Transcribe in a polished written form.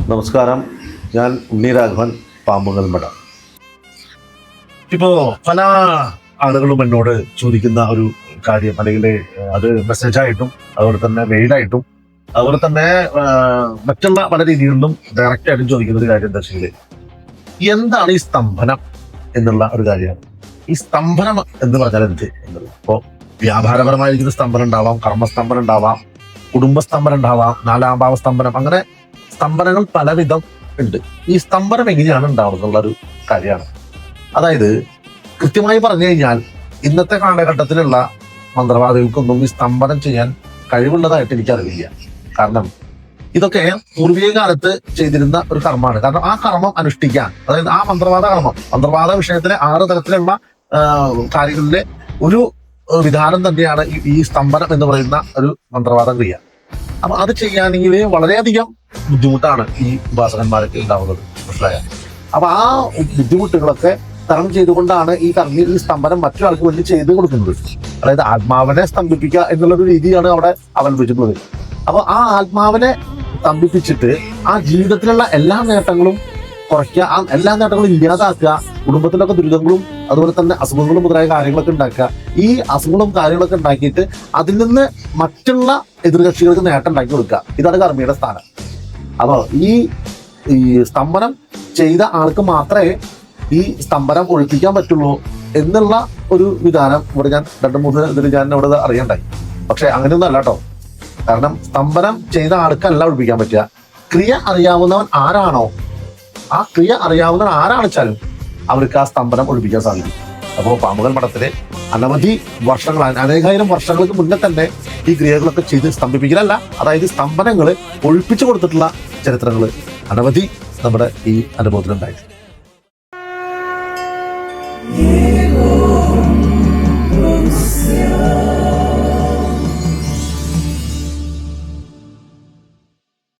നമസ്കാരം, ഞാൻ ഉണ്ണി രാഘവൻ, പാമ്പുങ്കൽ മഠം. ഇപ്പോൾ പല ആളുകളും എന്നോട് ചോദിക്കുന്ന ഒരു കാര്യം, അല്ലെങ്കിൽ അത് മെസ്സേജായിട്ടും അതുപോലെ തന്നെ മെയിലായിട്ടും അതുപോലെ തന്നെ മറ്റുള്ള പല രീതികളിലും ഡയറക്റ്റ് ആയിട്ടും ചോദിക്കുന്ന ഒരു കാര്യം എന്താ വെച്ചാൽ, എന്താണ് ഈ സ്തംഭനം എന്നുള്ള ഒരു കാര്യമാണ്. ഈ സ്തംഭനം എന്ന് പറഞ്ഞാൽ എന്ത് എന്നുള്ളത്, ഇപ്പോൾ വ്യാപാരപരമായിരിക്കുന്ന സ്തംഭനം ഉണ്ടാവാം, കർമ്മസ്തംഭനം ഉണ്ടാവാം, കുടുംബസ്തംഭനം ഉണ്ടാവാം, നാലാം ഭാവ സ്തംഭനം, അങ്ങനെ സ്തംഭനങ്ങൾ പലവിധം ഉണ്ട്. ഈ സ്തംഭനം എങ്ങനെയാണ് ഉണ്ടാവുന്നത് എന്നുള്ളൊരു കാര്യമാണ്. അതായത് കൃത്യമായി പറഞ്ഞു കഴിഞ്ഞാൽ ഇന്നത്തെ കാലഘട്ടത്തിലുള്ള മന്ത്രവാദികൾക്കൊന്നും ഈ സ്തംഭനം ചെയ്യാൻ കഴിവുള്ളതായിട്ട് എനിക്കറിയില്ല. കാരണം ഇതൊക്കെ പൂർവീക കാലത്ത് ചെയ്തിരുന്ന ഒരു കർമ്മമാണ്. കാരണം ആ കർമ്മം അനുഷ്ഠിക്കാൻ, അതായത് ആ മന്ത്രവാദ കർമ്മം, മന്ത്രവാദ വിഷയത്തിലെ 6 തരത്തിലുള്ള കാര്യങ്ങളിലെ ഒരു വിധാനം തന്നെയാണ് ഈ സ്തംഭനം എന്ന് പറയുന്ന ഒരു മന്ത്രവാദ ക്രിയ. അപ്പൊ അത് ചെയ്യാനെങ്കിൽ വളരെയധികം ബുദ്ധിമുട്ടാണ് ഈ ഉപാസകന്മാരൊക്കെ ഉണ്ടാവുന്നത്, മനസ്സിലായ. അപ്പൊ ആ ബുദ്ധിമുട്ടുകളൊക്കെ തരണം ചെയ്തുകൊണ്ടാണ് ഈ സ്തംഭനം മറ്റൊരാൾക്ക് വേണ്ടി ചെയ്ത് കൊടുക്കുന്നത്. അതായത് ആത്മാവിനെ സ്തംഭിപ്പിക്കുക എന്നുള്ളൊരു രീതിയാണ് അവിടെ അവലംബിച്ചിട്ടുള്ളത്. അപ്പൊ ആ ആത്മാവിനെ സ്തംഭിപ്പിച്ചിട്ട് ആ ജീവിതത്തിലുള്ള എല്ലാ നേട്ടങ്ങളും കുറയ്ക്കുക, ആ എല്ലാ നേട്ടങ്ങളും ഇല്ലാതാക്കുക, കുടുംബത്തിലൊക്കെ ദുരിതങ്ങളും അതുപോലെ തന്നെ അസുഖങ്ങളും മുതലായ കാര്യങ്ങളൊക്കെ ഉണ്ടാക്കുക. ഈ അസുഖങ്ങളും കാര്യങ്ങളൊക്കെ ഉണ്ടാക്കിയിട്ട് അതിൽ നിന്ന് മറ്റുള്ള എതിർകക്ഷികൾക്ക് നേട്ടം ഉണ്ടാക്കി കൊടുക്കുക. ഇതാണ് കർമ്മിയുടെ സ്ഥാനം. അപ്പോൾ ഈ സ്തംഭനം ചെയ്ത ആൾക്ക് മാത്രമേ ഈ സ്തംഭനം ഒഴിപ്പിക്കാൻ പറ്റുള്ളൂ എന്നുള്ള ഒരു വിധാനം ഇവിടെ ഞാൻ 2-3 ഇതിൽ ഞാൻ ഇവിടെ അറിയണ്ടായി. പക്ഷെ അങ്ങനെയൊന്നും അല്ല കേട്ടോ. കാരണം സ്തംഭനം ചെയ്ത ആൾക്കല്ല ഒഴിപ്പിക്കാൻ പറ്റുക. ക്രിയ അറിയാവുന്നവൻ ആരാണോ, ആ ക്രിയ അറിയാവുന്നവൻ ആരാണെച്ചാലും അവർക്ക് ആ സ്തംഭനം ഒഴിപ്പിക്കാൻ സാധിക്കും. അപ്പോൾ പാമ്പുങ്കൽ മഠത്തിലെ അനവധി വർഷങ്ങൾ, അനേകായിരം വർഷങ്ങൾക്ക് മുന്നേ തന്നെ ഈ ക്രിയകളൊക്കെ ചെയ്ത് സ്തംഭിപ്പിക്കലല്ല, അതായത് സ്തംഭനങ്ങൾ ഒഴിപ്പിച്ചു കൊടുത്തിട്ടുള്ള ചരിത്രങ്ങൾ അനവധി നമ്മുടെ ഈ അനുഭവത്തിലുണ്ടായിരുന്നു.